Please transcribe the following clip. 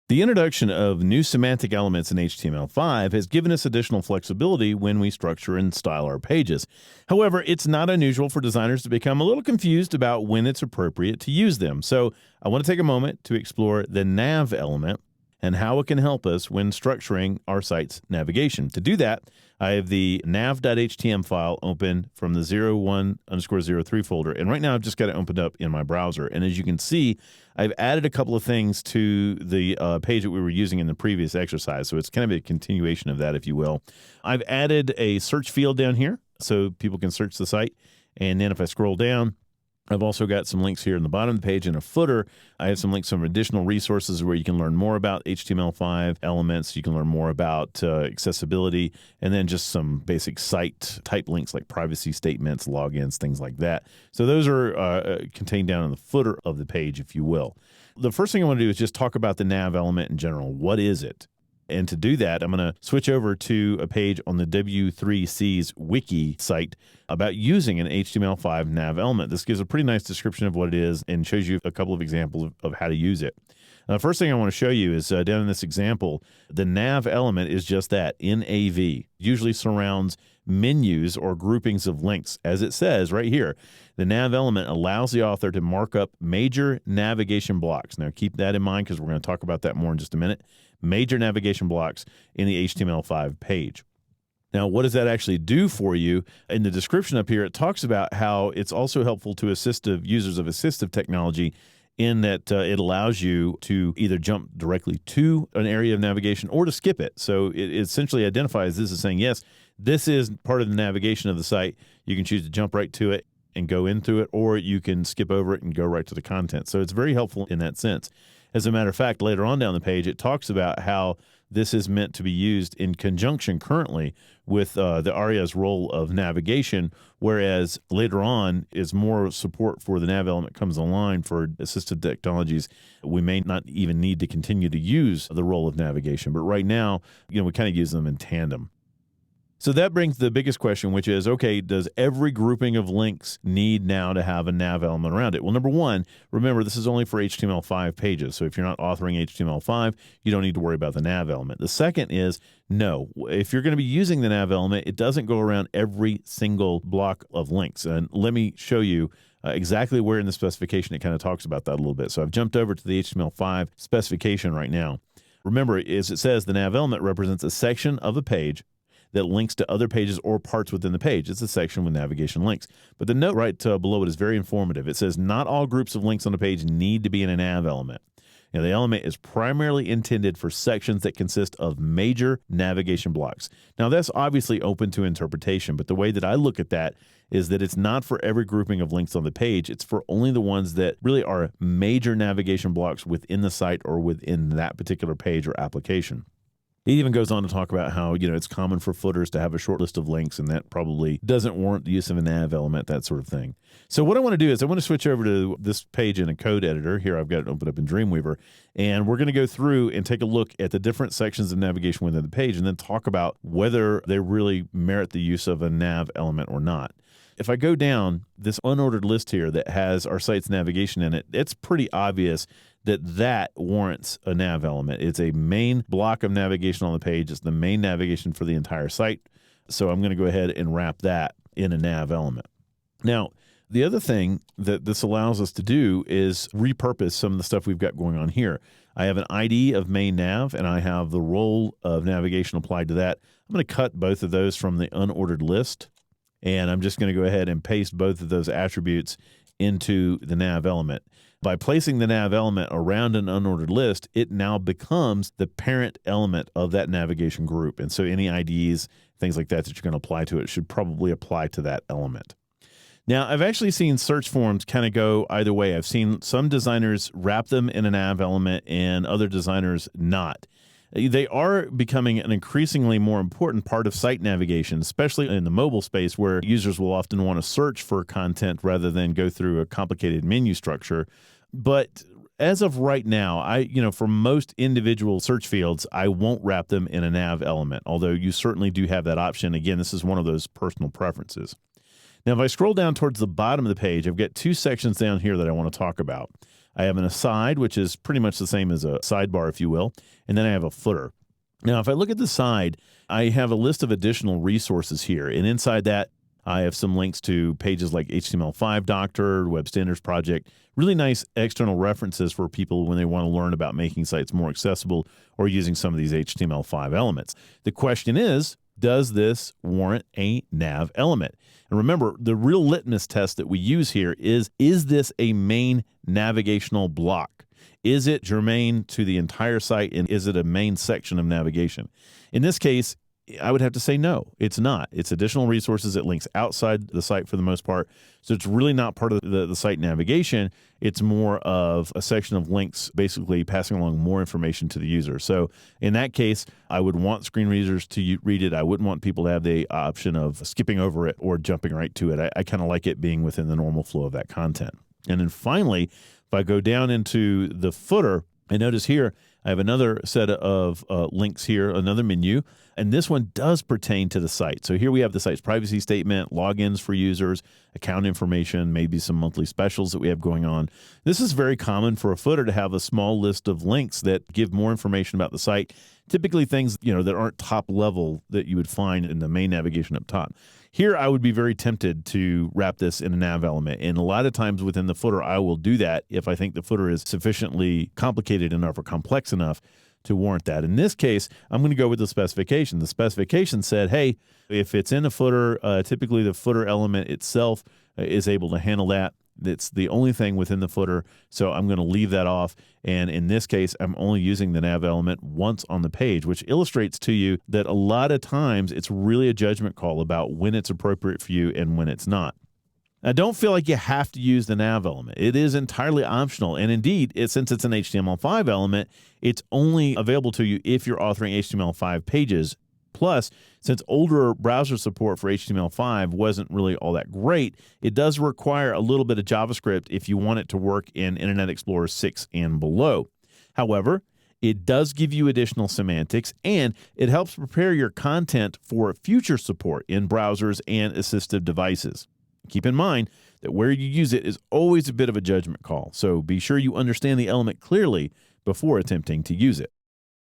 The introduction of new semantic elements in HTML5 has given us additional flexibility when we structure and style our pages. However, it's not unusual for designers to become a little confused about when it's appropriate to use them. So I want to take a moment to explore the nav element and how it can help us when structuring our site's navigation. To do that, I have the nav.htm file open from the 01_03 folder. And right now I've just got it opened up in my browser. And as you can see, I've added a couple of things to the page that we were using in the previous exercise. So it's kind of a continuation of that, if you will. I've added a search field down here so people can search the site. And then if I scroll down, I've also got some links here in the bottom of the page in a footer. I have some links, some additional resources where you can learn more about HTML5 elements. You can learn more about accessibility, and then just some basic site type links like privacy statements, logins, things like that. So those are contained down in the footer of the page, if you will. The first thing I want to do is just talk about the nav element in general. What is it? And to do that, I'm going to switch over to a page on the W3C's wiki site about using an HTML5 nav element. This gives a pretty nice description of what it is and shows you a couple of examples of how to use it. The first thing I want to show you is down in this example, the nav element is just that, NAV. Usually surrounds menus or groupings of links. As it says right here, the nav element allows the author to mark up major navigation blocks. Now keep that in mind because we're going to talk about that more in just a minute. Major navigation blocks in the HTML5 page. Now, what does that actually do for you? In the description up here, it talks about how it's also helpful to users of assistive technology in that it allows you to either jump directly to an area of navigation or to skip it. So it essentially identifies this as saying, yes, this is part of the navigation of the site. You can choose to jump right to it and go into it, or you can skip over it and go right to the content. So it's very helpful in that sense. As a matter of fact, later on down the page, it talks about how this is meant to be used in conjunction currently with the ARIA's role of navigation, whereas later on is more support for the nav element comes online for assistive technologies. We may not even need to continue to use the role of navigation, but right now, we kind of use them in tandem. So that brings the biggest question, which is, okay, does every grouping of links need now to have a nav element around it? Well, number one, remember, this is only for HTML5 pages. So if you're not authoring HTML5, you don't need to worry about the nav element. The second is, no, if you're going to be using the nav element, it doesn't go around every single block of links. And let me show you exactly where in the specification it kind of talks about that a little bit. So I've jumped over to the HTML5 specification right now. Remember, as it says, the nav element represents a section of a page that links to other pages or parts within the page. It's a section with navigation links. But the note right below it is very informative. It says, not all groups of links on the page need to be in a nav element. Now, the element is primarily intended for sections that consist of major navigation blocks. Now, that's obviously open to interpretation, but the way that I look at that is that it's not for every grouping of links on the page. It's for only the ones that really are major navigation blocks within the site or within that particular page or application. It even goes on to talk about how, it's common for footers to have a short list of links, and that probably doesn't warrant the use of a nav element, that sort of thing. So what I want to do is I want to switch over to this page in a code editor. Here I've got it open up in Dreamweaver, and we're going to go through and take a look at the different sections of navigation within the page and then talk about whether they really merit the use of a nav element or not. If I go down this unordered list here that has our site's navigation in it, it's pretty obvious that warrants a nav element. It's a main block of navigation on the page. It's the main navigation for the entire site. So I'm going to go ahead and wrap that in a nav element. Now, the other thing that this allows us to do is repurpose some of the stuff we've got going on here. I have an ID of main nav, and I have the role of navigation applied to that. I'm going to cut both of those from the unordered list, and I'm just going to go ahead and paste both of those attributes into the nav element. By placing the nav element around an unordered list, it now becomes the parent element of that navigation group. And so any IDs, things like that you're going to apply to it should probably apply to that element. Now, I've actually seen search forms kind of go either way. I've seen some designers wrap them in a nav element and other designers not. They are becoming an increasingly more important part of site navigation, especially in the mobile space where users will often want to search for content rather than go through a complicated menu structure. But as of right now, for most individual search fields, I won't wrap them in a nav element, although you certainly do have that option. Again, this is one of those personal preferences. Now, if I scroll down towards the bottom of the page, I've got two sections down here that I want to talk about. I have an aside, which is pretty much the same as a sidebar, if you will, and then I have a footer. Now, if I look at the side, I have a list of additional resources here, and inside that, I have some links to pages like HTML5 Doctor, Web Standards Project, really nice external references for people when they want to learn about making sites more accessible or using some of these HTML5 elements. The question is, does this warrant a nav element? And remember, the real litmus test that we use here is this a main navigational block? Is it germane to the entire site, and is it a main section of navigation? In this case, I would have to say no, it's not. It's additional resources. It links outside the site for the most part. So it's really not part of the site navigation. It's more of a section of links basically passing along more information to the user. So in that case, I would want screen readers to read it. I wouldn't want people to have the option of skipping over it or jumping right to it. I kind of like it being within the normal flow of that content. And then finally, if I go down into the footer, I notice here I have another set of links here, another menu, and this one does pertain to the site. So here we have the site's privacy statement, logins for users, account information, maybe some monthly specials that we have going on. This is very common for a footer to have a small list of links that give more information about the site, typically things that aren't top level that you would find in the main navigation up top. Here, I would be very tempted to wrap this in a nav element, and a lot of times within the footer, I will do that if I think the footer is sufficiently complicated enough or complex enough to warrant that. In this case, I'm going to go with the specification. The specification said, hey, if it's in a footer, typically the footer element itself is able to handle that. It's the only thing within the footer, so I'm going to leave that off. And in this case, I'm only using the nav element once on the page, which illustrates to you that a lot of times it's really a judgment call about when it's appropriate for you and when it's not. Now, don't feel like you have to use the nav element. It is entirely optional. And indeed, since it's an HTML5 element, it's only available to you if you're authoring HTML5 pages. Plus, since older browser support for HTML5 wasn't really all that great, it does require a little bit of JavaScript if you want it to work in Internet Explorer 6 and below. However, it does give you additional semantics, and it helps prepare your content for future support in browsers and assistive devices. Keep in mind that where you use it is always a bit of a judgment call, so be sure you understand the element clearly before attempting to use it.